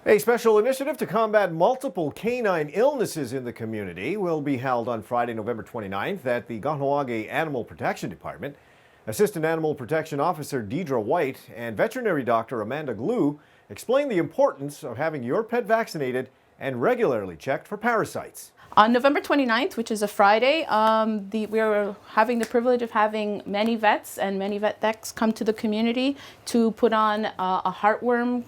A special initiative to combat multiple canine illnesses in the community will be held on Friday, November 29th at the Kahnawà Animal Protection Department. Assistant Animal Protection Officer Deidra Whyte and veterinary doctor Amanda Glew explain the importance of having your pet vaccinated and regularly checked for parasites. On November 29th, which is a Friday, we're having the privilege of having many vets and many vet techs come to the community to put on a heartworm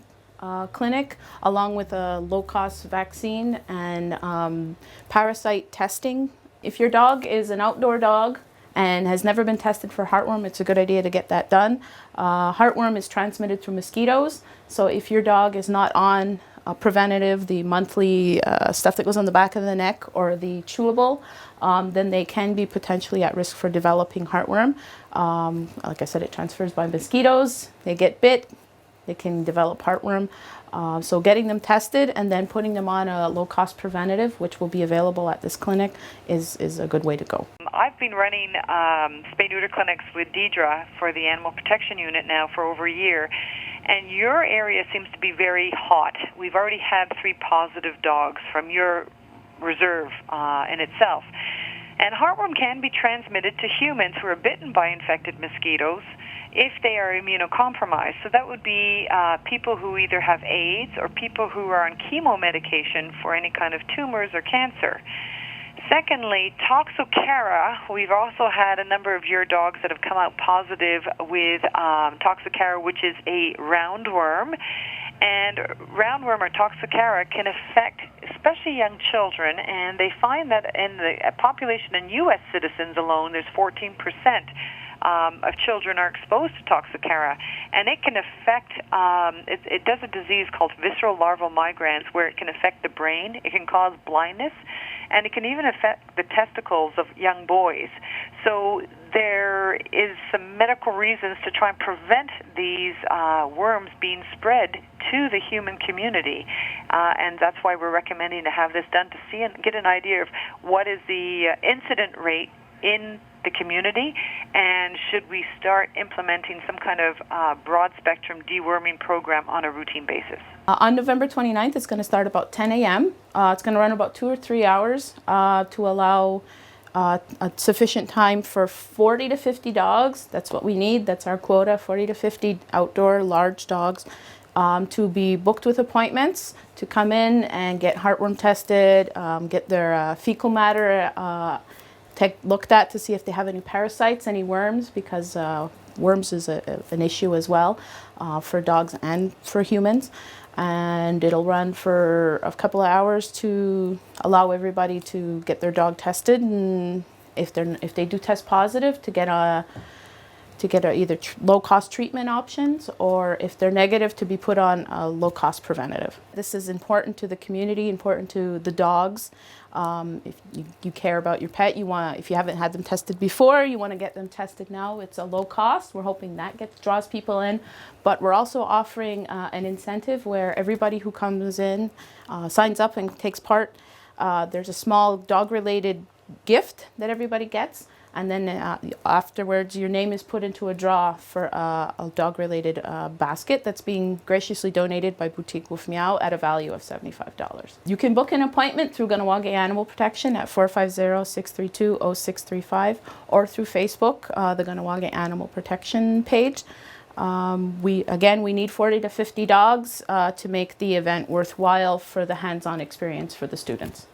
clinic along with a low-cost vaccine and parasite testing. If your dog is an outdoor dog and has never been tested for heartworm, it's a good idea to get that done. Heartworm is transmitted through mosquitoes, so if your dog is not on preventative, the monthly stuff that goes on the back of the neck or the chewable, then they can be potentially at risk for developing heartworm. Like I said, it transfers by mosquitoes. They get bit, they can develop heartworm. So getting them tested and then putting them on a low-cost preventative, which will be available at this clinic, is a good way to go. I've been running spay-neuter clinics with Deidra for the Animal Protection Unit now for over a year, and your area seems to be very hot. We've already had 3 positive dogs from your reserve in itself. And heartworm can be transmitted to humans who are bitten by infected mosquitoes if they are immunocompromised. So that would be people who either have AIDS or people who are on chemo medication for any kind of tumors or cancer. Secondly, Toxocara, we've also had a number of your dogs that have come out positive with Toxocara, which is a roundworm. And roundworm or Toxocara can affect especially young children, and they find that in the population in U.S. citizens alone, there's 14% of children are exposed to Toxocara, and it can affect, it does a disease called visceral larval migrans where it can affect the brain, it can cause blindness, and it can even affect the testicles of young boys. So there is some medical reasons to try and prevent these worms being spread to the human community, and that's why we're recommending to have this done to see and get an idea of what is the incident rate in the community, and should we start implementing some kind of broad-spectrum deworming program on a routine basis. On November 29th, it's going to start about 10 a.m. It's going to run about 2 or 3 hours to allow a sufficient time for 40 to 50 dogs. That's what we need. That's our quota, 40 to 50 outdoor large dogs to be booked with appointments to come in and get heartworm tested, get their fecal matter looked at to see if they have any parasites, any worms, because worms is an issue as well for dogs and for humans. And it'll run for a couple of hours to allow everybody to get their dog tested, and if they do test positive, to get either low-cost treatment options, or if they're negative, to be put on a low-cost preventative. This is important to the community, important to the dogs. If you care about your pet, if you haven't had them tested before, you want to get them tested now. It's a low cost. We're hoping that draws people in, but we're also offering an incentive where everybody who comes in signs up and takes part. There's a small dog-related gift that everybody gets, and then afterwards your name is put into a draw for a dog-related basket that's being graciously donated by Boutique Wolf Meow at a value of $75. You can book an appointment through Kahnawà Animal Protection at 450-632-0635 or through Facebook, the Kahnawà Animal Protection page. We need 40 to 50 dogs to make the event worthwhile for the hands-on experience for the students.